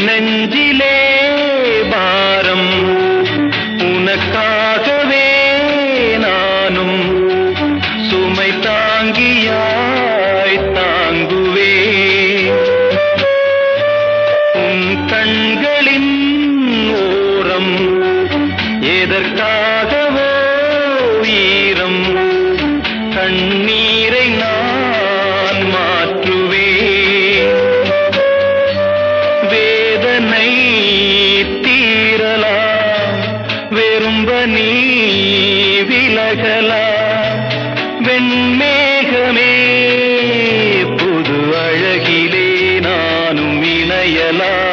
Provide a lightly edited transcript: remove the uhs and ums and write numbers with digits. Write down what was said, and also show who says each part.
Speaker 1: நெஞ்சிலே பாரம் உனக்காகவே நானும் சுமை தாங்கியாய் தாங்குவே உன் கண்களின் ஓரம் எதற்காகவோ ஈரம் கண்ணீரை நான் மாற்றுவேன் வேதனை தீரலாம் வெறும்ப நீ விலகலாம் வெண்மேகமே புது அழகிலே நானும் இணையலாம்